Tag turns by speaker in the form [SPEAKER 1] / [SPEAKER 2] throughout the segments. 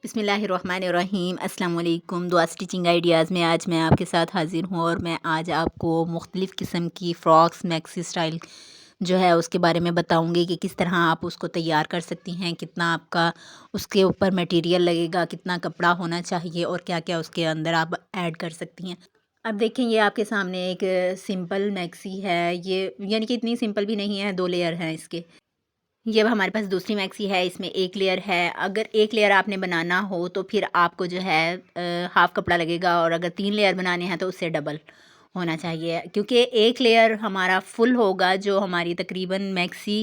[SPEAKER 1] बिस्मिल्लाहिर्रहमानिर्रहीम। अस्सलाम वालेकुम। दुआ स्टिचिंग आइडियाज़ में आज मैं आपके साथ हाज़िर हूँ और मैं आज आपको मुख्तलिफ़ किस्म की फ़्रॉक्स मैक्सी स्टाइल जो है उसके बारे में बताऊँगी कि किस तरह आप उसको तैयार कर सकती हैं, कितना आपका उसके ऊपर मटेरियल लगेगा, कितना कपड़ा होना चाहिए और क्या-क्या उसके अंदर आप ऐड कर सकती हैं। अब देखें, ये आपके सामने एक सिंपल मैक्सी है। ये यानी कि इतनी सिंपल भी नहीं है, 2 लेयर हैं इसके। ये अब हमारे पास दूसरी मैक्सी है, इसमें 1 लेयर है। अगर 1 लेयर आपने बनाना हो तो फिर आपको जो है हाफ़ कपड़ा लगेगा, और अगर 3 लेयर बनाने हैं तो उससे डबल होना चाहिए, क्योंकि 1 लेयर हमारा फुल होगा। जो हमारी तकरीबन मैक्सी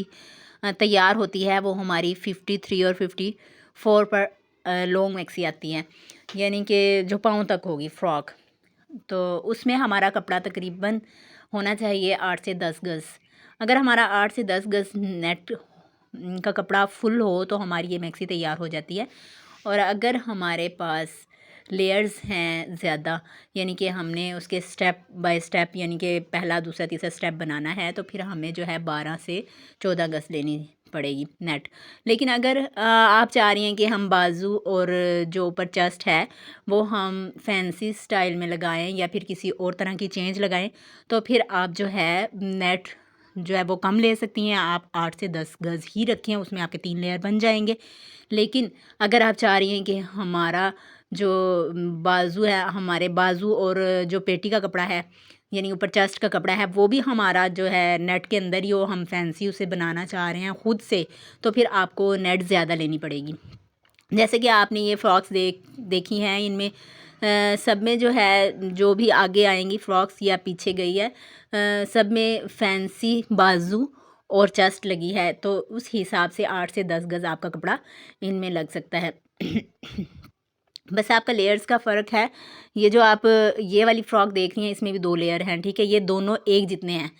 [SPEAKER 1] तैयार होती है वो हमारी 53 और 54 पर लॉन्ग मैक्सी आती हैं, यानी कि जो पाँव तक होगी फ्रॉक। तो उसमें हमारा कपड़ा तकरीबन होना चाहिए 8 से 10 गज़। अगर हमारा 8 से 10 गज़ नेट का कपड़ा फुल हो तो हमारी ये मैक्सी तैयार हो जाती है। और अगर हमारे पास लेयर्स हैं ज़्यादा, यानी कि हमने उसके स्टेप बाय स्टेप, यानी कि पहला दूसरा तीसरा स्टेप बनाना है, तो फिर हमें जो है 12 से 14 गज़ लेनी पड़ेगी नेट। लेकिन अगर आप चाह रही हैं कि हम बाजू और जो ऊपर चेस्ट है वो हम फैंसी स्टाइल में लगाएं या फिर किसी और तरह की चेंज लगाएं, तो फिर आप जो है नेट जो है वो कम ले सकती हैं। आप 8 से 10 गज़ ही रखें, उसमें आपके 3 लेयर बन जाएंगे। लेकिन अगर आप चाह रही हैं कि हमारा जो बाजू है, हमारे बाजू और जो पेटी का कपड़ा है, यानी ऊपर चेस्ट का कपड़ा है, वो भी हमारा जो है नेट के अंदर ही हो, हम फैंसी उसे बनाना चाह रहे हैं ख़ुद से, तो फिर आपको नेट ज़्यादा लेनी पड़ेगी। जैसे कि आपने ये फ़्रॉक्स देखी हैं, इनमें सब में जो है, जो भी आगे आएंगी फ़्रॉक्स या पीछे गई है, सब में फैंसी बाजू और चेस्ट लगी है, तो उस हिसाब से 8 से 10 गज़ आपका कपड़ा इनमें लग सकता है। बस आपका लेयर्स का फ़र्क है। ये जो आप ये वाली फ़्रॉक देख रही हैं, इसमें भी 2 लेयर हैं, ठीक है। ये दोनों एक जितने हैं।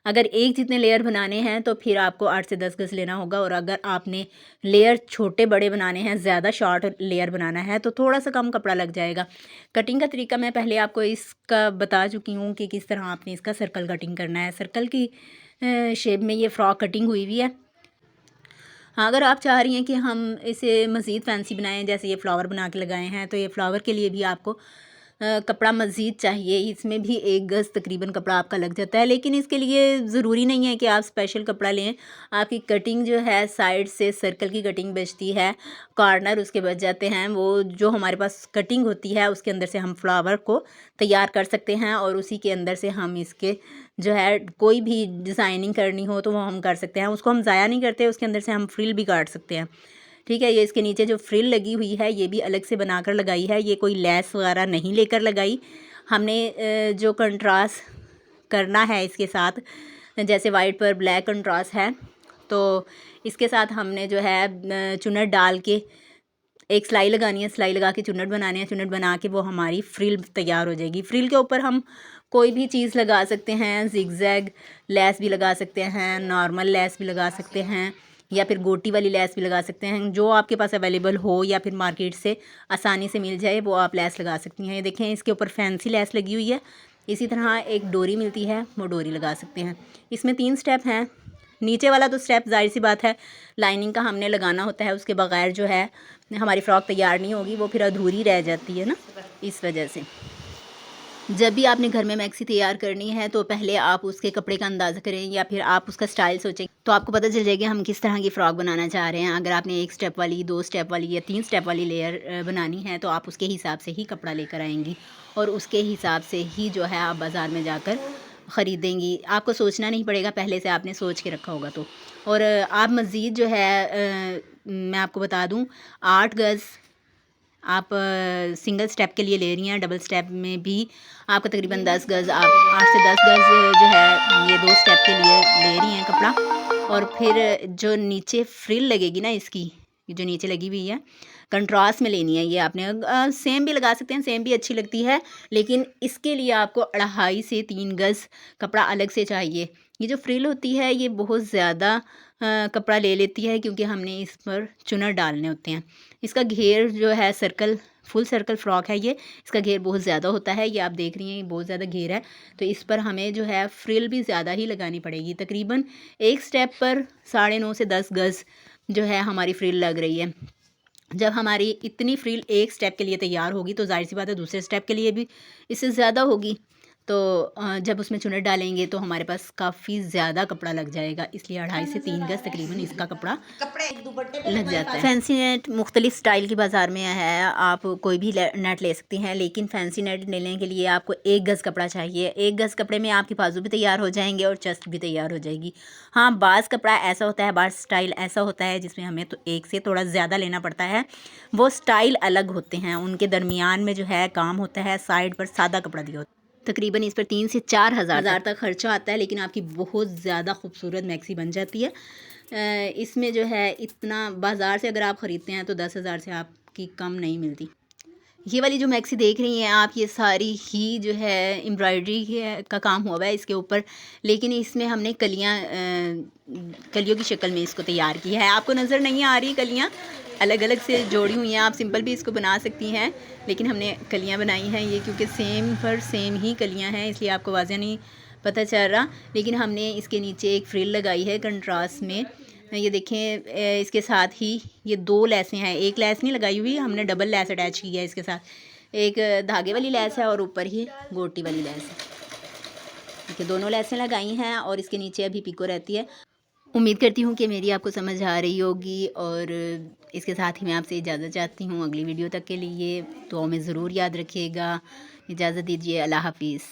[SPEAKER 1] अगर एक जितने लेयर बनाने हैं तो फिर आपको 8 से 10 गज़ लेना होगा, और अगर आपने लेयर छोटे बड़े बनाने हैं, ज़्यादा शॉर्ट लेयर बनाना है, तो थोड़ा सा कम कपड़ा लग जाएगा। कटिंग का तरीका मैं पहले आपको इसका बता चुकी हूँ कि किस तरह आपने इसका सर्कल कटिंग करना है। सर्कल की शेप में ये फ़्रॉक कटिंग हुई हुई है। हाँ, अगर आप चाह रही हैं कि हम इसे मज़ीद फैंसी बनाएं, जैसे ये फ्लावर बना के लगाए हैं, तो ये फ्लावर के लिए भी आपको कपड़ा मज़ीद चाहिए। इसमें भी 1 गज़ तकरीबन कपड़ा आपका लग जाता है, लेकिन इसके लिए ज़रूरी नहीं है कि आप स्पेशल कपड़ा लें। आपकी कटिंग जो है, साइड से सर्कल की कटिंग बचती है, कॉर्नर उसके बच जाते हैं। वो जो हमारे पास कटिंग होती है उसके अंदर से हम फ्लावर को तैयार कर सकते हैं, और उसी के अंदर से हम इसके जो है कोई भी डिज़ाइनिंग करनी हो तो वो हम कर सकते हैं। उसको हम ज़ाया नहीं करते, उसके अंदर से हम फ्रिल भी काट सकते हैं, ठीक है। ये इसके नीचे जो फ्रिल लगी हुई है ये भी अलग से बनाकर लगाई है, ये कोई लेस वगैरह नहीं लेकर लगाई हमने। जो कंट्रास्ट करना है इसके साथ, जैसे वाइट पर ब्लैक कंट्रास्ट है, तो इसके साथ हमने जो है चुन्नट डाल के एक सिलाई लगानी है, सिलाई लगा के चुन्नट बनाने हैं। चुन्नट बना के वो हमारी फ्रिल तैयार हो जाएगी। फ्रिल के ऊपर हम कोई भी चीज़ लगा सकते हैं, ज़िगज़ैग लेस भी लगा सकते हैं, नॉर्मल लेस भी लगा सकते हैं, या फिर गोटी वाली लेस भी लगा सकते हैं। जो आपके पास अवेलेबल हो या फिर मार्केट से आसानी से मिल जाए वो आप लेस लगा सकती हैं। ये देखें, इसके ऊपर फैंसी लेस लगी हुई है। इसी तरह एक डोरी मिलती है, वो डोरी लगा सकते हैं। इसमें 3 स्टेप हैं। नीचे वाला तो स्टेप ज़ाहिर सी बात है लाइनिंग का हमने लगाना होता है, उसके बगैर जो है हमारी फ़्रॉक तैयार नहीं होगी, वो फिर अधूरी रह जाती है ना। इस वजह से जब भी आपने घर में मैक्सी तैयार करनी है तो पहले आप उसके कपड़े का अंदाज़ा करें, या फिर आप उसका स्टाइल सोचें, तो आपको पता चल जाएगा हम किस तरह की फ़्रॉक बनाना चाह रहे हैं। अगर आपने 1 स्टेप वाली, 2 स्टेप वाली या 3 स्टेप वाली लेयर बनानी है, तो आप उसके हिसाब से ही कपड़ा लेकर आएंगी, और उसके हिसाब से ही जो है आप बाज़ार में जाकर ख़रीदेंगी। आपको सोचना नहीं पड़ेगा, पहले से आपने सोच के रखा होगा तो। और आप मज़ीद जो है मैं आपको बता दूँ, 8 गज़ आप सिंगल स्टेप के लिए ले रही हैं, डबल स्टेप में भी आपका तकरीबन 10 गज़, आप 8 से 10 गज़ जो है ये 2 स्टेप के लिए ले रही हैं कपड़ा। और फिर जो नीचे फ्रिल लगेगी ना इसकी, ये जो नीचे लगी हुई है, कंट्रास्ट में लेनी है ये आपने। सेम भी लगा सकते हैं, सेम भी अच्छी लगती है, लेकिन इसके लिए आपको 2.5 से 3 गज़ कपड़ा अलग से चाहिए। ये जो फ्रिल होती है ये बहुत ज़्यादा कपड़ा ले लेती है, क्योंकि हमने इस पर चुनर डालने होते हैं। इसका घेर जो है सर्कल, फुल सर्कल फ़्रॉक है ये, इसका घेर बहुत ज़्यादा होता है। ये आप देख रही हैं, ये बहुत ज़्यादा घेर है, तो इस पर हमें जो है फ्रिल भी ज़्यादा ही लगानी पड़ेगी। तकरीबन एक स्टेप पर 9.5 से 10 गज़ जो है हमारी फ्रिल लग रही है। जब हमारी इतनी फ्रिल एक स्टेप के लिए तैयार होगी तो ज़ाहिर सी बात है दूसरे स्टेप के लिए भी इससे ज़्यादा होगी। तो जब उसमें चुनट डालेंगे तो हमारे पास काफ़ी ज़्यादा कपड़ा लग जाएगा, इसलिए 2.5 से 3 गज़ तकरीबन इसका कपड़ा लग जाता है। फैंसी नेट मुख्तलिफ स्टाइल की बाज़ार में है, आप कोई भी नेट ले सकती हैं, लेकिन फैंसी नेट लेने के लिए आपको 1 गज़ कपड़ा चाहिए। 1 गज़ कपड़े में आपके बाजू भी तैयार हो जाएंगे और चेस्ट भी तैयार हो जाएगी। हाँ, बाज़ कपड़ा ऐसा होता है, बाज़ स्टाइल ऐसा होता है जिसमें हमें तो 1 से थोड़ा ज़्यादा लेना पड़ता है। वो स्टाइल अलग होते हैं, उनके दरमियान में जो है काम होता है, साइड पर सादा कपड़ा दिया होता है। तकरीबन इस पर 3 से 4 हज़ार तक खर्चा आता है, लेकिन आपकी बहुत ज़्यादा खूबसूरत मैक्सी बन जाती है। इसमें जो है इतना बाज़ार से अगर आप ख़रीदते हैं तो 10,000 से आपकी कम नहीं मिलती। ये वाली जो मैक्सी देख रही हैं आप, ये सारी ही जो है एम्ब्रॉयडरी का काम हुआ है इसके ऊपर, लेकिन इसमें हमने कलियों की शक्ल में इसको तैयार किया है। आपको नज़र नहीं आ रही, कलियाँ अलग अलग से जोड़ी हुई हैं, आप सिंपल भी इसको बना सकती हैं, लेकिन हमने कलियाँ बनाई हैं ये, क्योंकि सेम पर सेम ही कलियाँ हैं इसलिए आपको वाज़ह नहीं पता चल रहा। लेकिन हमने इसके नीचे एक फ्रिल लगाई है कंट्रास्ट में, ये देखें। इसके साथ ही ये 2 लैसें हैं, एक लैस नहीं लगाई हुई, हमने डबल लैस अटैच की है इसके साथ। एक धागे वाली लैस है और ऊपर ही गोटी वाली लैस है। देखिए, दोनों लैसें लगाई हैं और इसके नीचे अभी पिको रहती है। उम्मीद करती हूँ कि मेरी आपको समझ आ रही होगी, और इसके साथ ही मैं आपसे इजाज़त चाहती हूँ अगली वीडियो तक के लिए। तो हमें ज़रूर याद रखिएगा। इजाज़त दीजिए, अल्लाह हाफ़िज़।